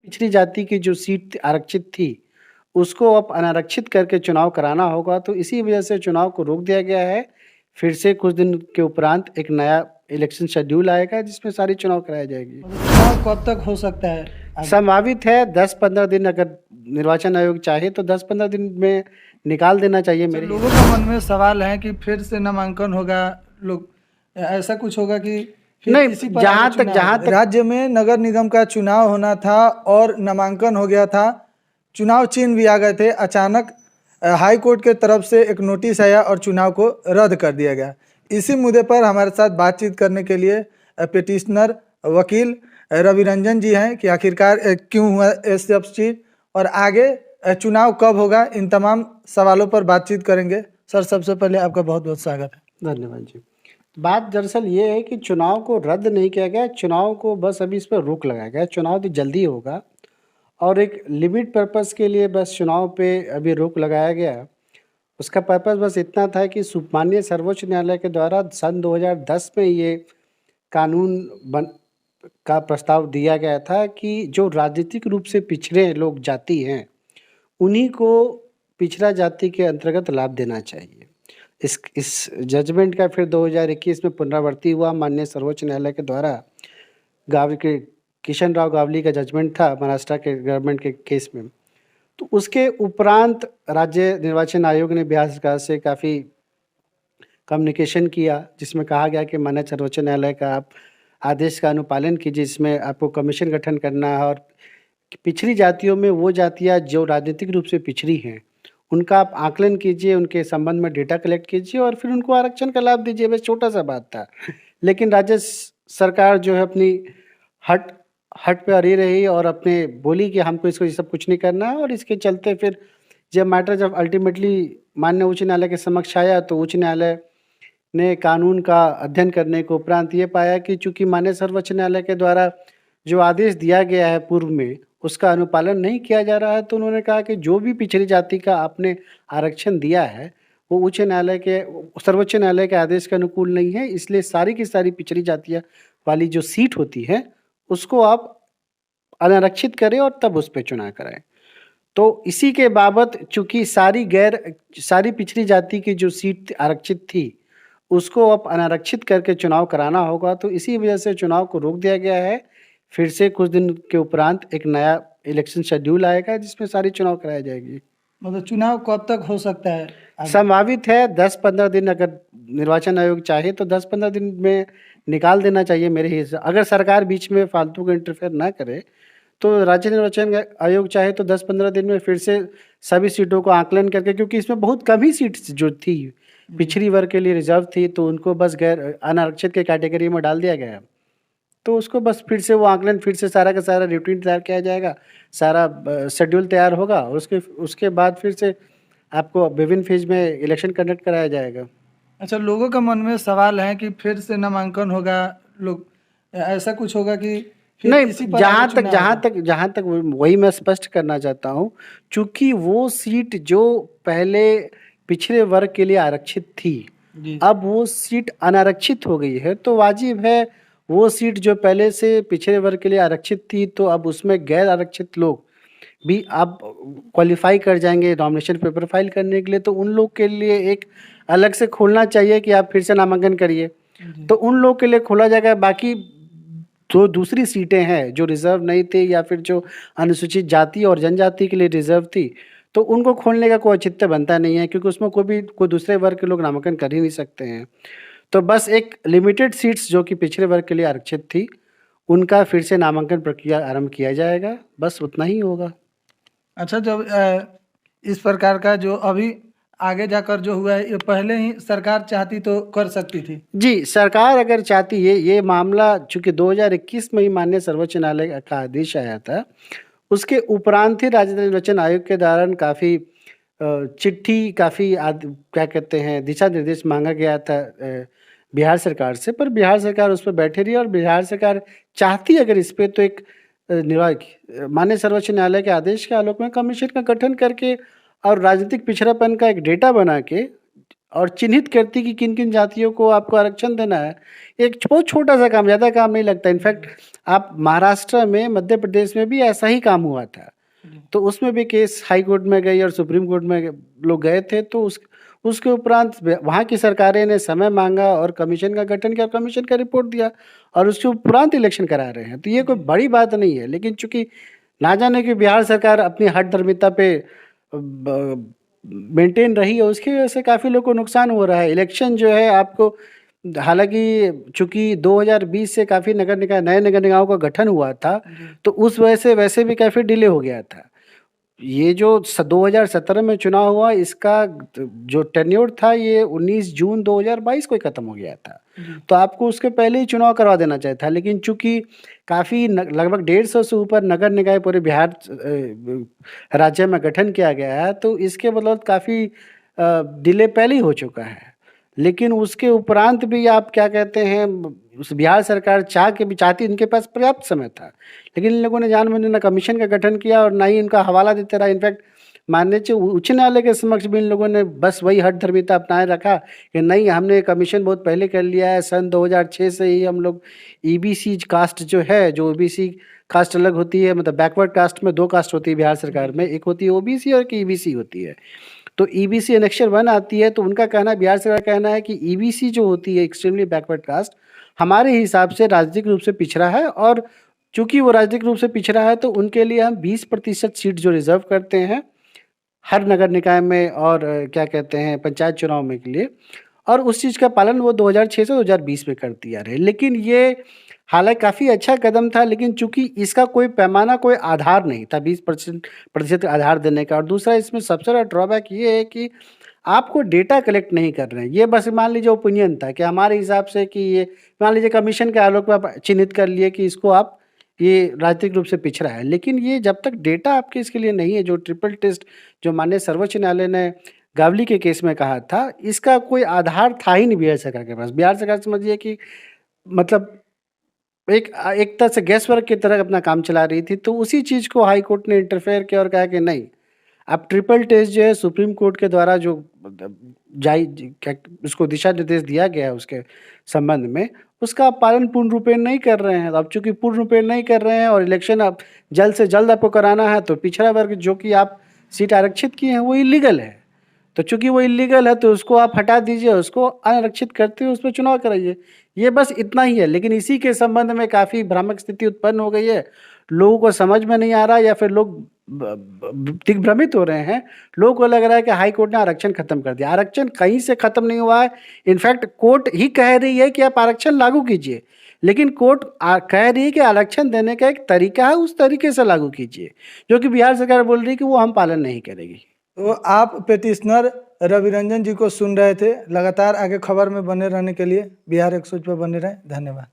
पिछड़ी जाति की जो सीट आरक्षित थी, उसको अब अनारक्षित करके चुनाव कराना होगा, तो इसी वजह से चुनाव को रोक दिया गया है। फिर से कुछ दिन के उपरांत एक नया इलेक्शन शेड्यूल आएगा जिसमें सारी चुनाव कराई जाएगी। चुनाव कब तक हो सकता है? संभावित है 10-15 दिन, अगर निर्वाचन आयोग चाहे तो 10-15 दिन में निकाल देना चाहिए मेरे लोगों का मन में सवाल है कि फिर से नामांकन होगा, लोग ऐसा कुछ होगा कि फिर नहीं, इसी पर जहाँ आगे तक चुनाव जहाँ होगा? तक राज्य में नगर निगम का चुनाव होना था और नामांकन हो गया था, चुनाव चिन्ह भी आ गए थे। अचानक हाई कोर्ट के तरफ से एक नोटिस आया और चुनाव को रद्द कर दिया गया। इसी मुद्दे पर हमारे साथ बातचीत करने के लिए पिटिशनर वकील रवि रंजन जी हैं कि आखिरकार क्यों हुआ ये सब चीज़ और आगे चुनाव कब होगा, इन तमाम सवालों पर बातचीत करेंगे। सर, सबसे पहले आपका बहुत बहुत स्वागत है। धन्यवाद जी। बात दरअसल ये है कि चुनाव को रद्द नहीं किया गया, चुनाव को बस अभी इस पर रोक लगाया गया। चुनाव तो जल्दी होगा और एक लिमिट पर्पस के लिए बस चुनाव पे अभी रोक लगाया गया। उसका पर्पस बस इतना था कि माननीय सर्वोच्च न्यायालय के द्वारा सन 2010 में ये कानून बन का प्रस्ताव दिया गया था कि जो राजनीतिक रूप से पिछड़े लोग जाति हैं, उन्हीं को पिछड़ा जाति के अंतर्गत लाभ देना चाहिए। इस जजमेंट का फिर 2021 में पुनरावृत्ति हुआ माननीय सर्वोच्च न्यायालय के द्वारा। किशन राव गावली का जजमेंट था महाराष्ट्र के गवर्नमेंट के केस में। तो उसके उपरांत राज्य निर्वाचन आयोग ने बिहार सरकार से काफ़ी कम्युनिकेशन किया, जिसमें कहा गया कि माननीय सर्वोच्च न्यायालय का आप आदेश का अनुपालन कीजिए, जिसमें आपको कमीशन गठन करना है और पिछड़ी जातियों में वो जातियाँ जो राजनीतिक रूप से पिछड़ी हैं, उनका आप आकलन कीजिए, उनके संबंध में डेटा कलेक्ट कीजिए और फिर उनको आरक्षण का लाभ दीजिए। बस छोटा-सा बात था। लेकिन राज्य सरकार जो है अपनी हट हट पे अड़ी रही और अपने बोली कि हमको इसको ये सब कुछ नहीं करना है और इसके चलते फिर जब अल्टीमेटली माननीय उच्च न्यायालय के समक्ष आया, तो उच्च न्यायालय ने कानून का अध्ययन करने के उपरांत ये पाया कि चूँकि माननीय सर्वोच्च न्यायालय के द्वारा जो आदेश दिया गया है पूर्व में, उसका अनुपालन नहीं किया जा रहा है, तो उन्होंने कहा कि जो भी पिछड़ी जाति का आपने आरक्षण दिया है, वो सर्वोच्च न्यायालय के आदेश के अनुकूल नहीं है, इसलिए सारी की सारी पिछड़ी जातियाँ वाली जो सीट होती है, उसको आप अनारक्षित करें और तब उस पे चुनाव कराएँ। तो इसी के बाबत चूँकि सारी पिछड़ी जाति की जो सीट आरक्षित थी, उसको अब अनारक्षित करके चुनाव कराना होगा, तो इसी वजह से चुनाव को रोक दिया गया है। फिर से कुछ दिन के उपरांत एक नया इलेक्शन शेड्यूल आएगा जिसमें सारी चुनाव कराई जाएगी। मतलब चुनाव कब तक हो सकता है? संभावित है 10-15 दिन, अगर निर्वाचन आयोग चाहे तो 10-15 दिन में निकाल देना चाहिए मेरे हिसाब। अगर सरकार बीच में फालतू का इंटरफेयर ना करे, तो राज्य निर्वाचन आयोग चाहे तो 10-15 दिन में फिर से सभी सीटों को आकलन करके, क्योंकि इसमें बहुत कम ही सीट्स जो थी पिछड़ी वर्ग के लिए रिजर्व थी, तो उनको बस गैर अनारक्षित के कैटेगरी में डाल दिया गया। तो उसको बस फिर से वो आकलन फिर से सारा का सारा रूटीन तैयार किया जाएगा, सारा शेड्यूल तैयार होगा और उसके बाद फिर से आपको विभिन्न फेज में इलेक्शन कंडक्ट कराया जाएगा। अच्छा, लोगों का मन में सवाल है कि फिर से नामांकन होगा, लोग ऐसा कुछ होगा कि फिर नहीं, इसी पर आगे चुनाव होगा? जहाँ तक वही मैं स्पष्ट करना चाहता हूँ, चूँकि वो सीट जो पहले पिछड़े वर्ग के लिए आरक्षित थी, जी। अब वो सीट अनारक्षित हो गई है, तो वाजिब है वो सीट जो पहले से पिछड़े वर्ग के लिए आरक्षित थी, तो अब उसमें गैर आरक्षित लोग भी अब क्वालिफाई कर जाएंगे नॉमिनेशन पेपर फाइल करने के लिए, तो उन लोग के लिए एक अलग से खोलना चाहिए कि आप फिर से नामांकन करिए। तो उन लोग के लिए खोला जाएगा। बाकी जो दूसरी सीटें हैं जो रिजर्व नहीं थी या फिर जो अनुसूचित जाति और जनजाति के लिए रिजर्व थी, तो उनको खोलने का कोई औचित्य बनता नहीं है, क्योंकि उसमें कोई दूसरे वर्ग के लोग नामांकन कर ही नहीं सकते हैं। तो बस एक लिमिटेड सीट्स जो कि पिछड़े वर्ग के लिए आरक्षित थी, उनका फिर से नामांकन प्रक्रिया आरंभ किया जाएगा, बस उतना ही होगा। अच्छा, जब इस प्रकार का जो अभी आगे जाकर जो हुआ है, ये पहले ही सरकार चाहती तो कर सकती थी। जी, सरकार अगर चाहती है, ये मामला चूँकि 2021 में ही माननीय सर्वोच्च न्यायालय का आदेश आया था, उसके उपरांत ही राज्य निर्वाचन आयोग के दौरान काफ़ी चिट्ठी, काफ़ी क्या कहते हैं, दिशा निर्देश मांगा गया था बिहार सरकार से, पर बिहार सरकार उस पर बैठी रही और बिहार सरकार चाहती अगर इस पे तो एक माननीय सर्वोच्च न्यायालय के आदेश के आलोक में कमीशन का गठन करके और राजनीतिक पिछड़ापन का एक डेटा बना के और चिन्हित करती कि किन किन जातियों को आपको आरक्षण देना है। एक बहुत छोटा सा काम, ज़्यादा काम नहीं लगता। इनफैक्ट आप महाराष्ट्र में, मध्य प्रदेश में भी ऐसा ही काम हुआ था, तो उसमें भी केस हाई कोर्ट में गई और सुप्रीम कोर्ट में लोग गए थे। तो उसके उपरांत वहाँ की सरकारें ने समय मांगा और कमीशन का गठन किया, कमीशन का रिपोर्ट दिया और उसके उपरांत इलेक्शन करा रहे हैं। तो ये कोई बड़ी बात नहीं है, लेकिन चूंकि ना जाने कि बिहार सरकार अपनी हठधर्मिता पे मेंटेन रही है, उसकी वजह से काफ़ी लोगों को नुकसान हो रहा है। इलेक्शन जो है आपको, हालांकि चूंकि 2020 से काफ़ी नए नगर निकायों का गठन हुआ था, तो उस वजह से वैसे भी काफ़ी डिले हो गया था। ये जो 2017 में चुनाव हुआ, इसका जो टेन्योर था ये 19 जून 2022 को ही खत्म हो गया था। तो आपको उसके पहले ही चुनाव करवा देना चाहिए था, लेकिन चूंकि काफ़ी लगभग 150 से ऊपर नगर निकाय पूरे बिहार राज्य में गठन किया गया है, तो इसके मतलब काफ़ी डिले पहले ही हो चुका है। लेकिन उसके उपरांत भी आप क्या कहते हैं, उस बिहार सरकार चाहती, इनके पास पर्याप्त समय था, लेकिन इन लोगों ने जानबूझकर ना कमीशन का गठन किया और ना ही इनका हवाला देते रहा। इनफैक्ट माननीय उच्च न्यायालय के समक्ष भी इन लोगों ने बस वही हठधर्मिता अपनाए रखा कि नहीं, हमने कमीशन बहुत पहले कर लिया है, सन 2006 से ही हम लोग ईबीसी कास्ट जो है, जो ओबीसी कास्ट अलग होती है, मतलब बैकवर्ड कास्ट में 2 कास्ट होती है बिहार सरकार में, एक होती है ओबीसी और एक ईबीसी होती है। तो ईबीसी एनेक्चर 1 आती है, तो उनका कहना, बिहार सरकार का कहना है कि ईबीसी जो होती है, एक्सट्रीमली बैकवर्ड कास्ट, हमारे हिसाब से राजनीतिक रूप से पिछड़ा है, और चूंकि वो राजनीतिक रूप से पिछड़ा है तो उनके लिए हम 20% सीट जो रिजर्व करते हैं हर नगर निकाय में और क्या कहते हैं पंचायत चुनाव में के लिए, और उस चीज़ का पालन वो 2006 से 2020 में करती आ रहे। लेकिन ये हालांकि काफ़ी अच्छा कदम था, लेकिन चूंकि इसका कोई पैमाना, कोई आधार नहीं था 20% आधार देने का। और दूसरा, इसमें सबसे बड़ा ड्रॉबैक ये है कि आपको डेटा कलेक्ट नहीं कर रहे हैं। ये बस मान लीजिए ओपिनियन था कि हमारे हिसाब से कि ये, मान लीजिए कमीशन के आलोक में आप चिन्हित कर लिए कि इसको आप, ये राजनीतिक रूप से पिछड़ा है, लेकिन ये जब तक डेटा आपके इसके लिए नहीं है, जो ट्रिपल टेस्ट जो माननीय सर्वोच्च न्यायालय ने गावली के केस में कहा था, इसका कोई आधार था ही नहीं बिहार सरकार के पास। बिहार सरकार समझिए कि मतलब एक तरह से गैस वर्क की तरह अपना काम चला रही थी। तो उसी चीज़ को हाई कोर्ट ने इंटरफेयर किया और कहा कि नहीं, अब ट्रिपल टेस्ट जो है सुप्रीम कोर्ट के द्वारा जो उसको दिशा निर्देश दिया गया है उसके संबंध में, उसका आप पालन पूर्ण रूपेण नहीं कर रहे हैं। अब चूंकि पूर्ण रूपेण नहीं कर रहे हैं और इलेक्शन अब जल्द से जल्द आपको कराना है, तो पिछड़ा वर्ग जो कि आप सीट आरक्षित किए हैं वो इलीगल है। तो चूंकि वो इलीगल है तो उसको आप हटा दीजिए, उसको अनारक्षित करते हुए उस पर चुनाव कराइए। ये बस इतना ही है। लेकिन इसी के संबंध में काफ़ी भ्रामक स्थिति उत्पन्न हो गई है, लोगों को समझ में नहीं आ रहा, या फिर लोग दिग्भ्रमित हो रहे हैं। लोगों को लग रहा है कि हाई कोर्ट ने आरक्षण खत्म कर दिया। आरक्षण कहीं से खत्म नहीं हुआ है। इनफैक्ट कोर्ट ही कह रही है कि आप आरक्षण लागू कीजिए, लेकिन कोर्ट कह रही है कि आरक्षण देने का एक तरीका है, उस तरीके से लागू कीजिए, जो कि बिहार सरकार बोल रही है कि वो हम पालन नहीं करेगी। तो आप पेटिशनर रवि रंजन जी को सुन रहे थे। लगातार आगे खबर में बने रहने के लिए बिहार 100 पर बने रहें। धन्यवाद।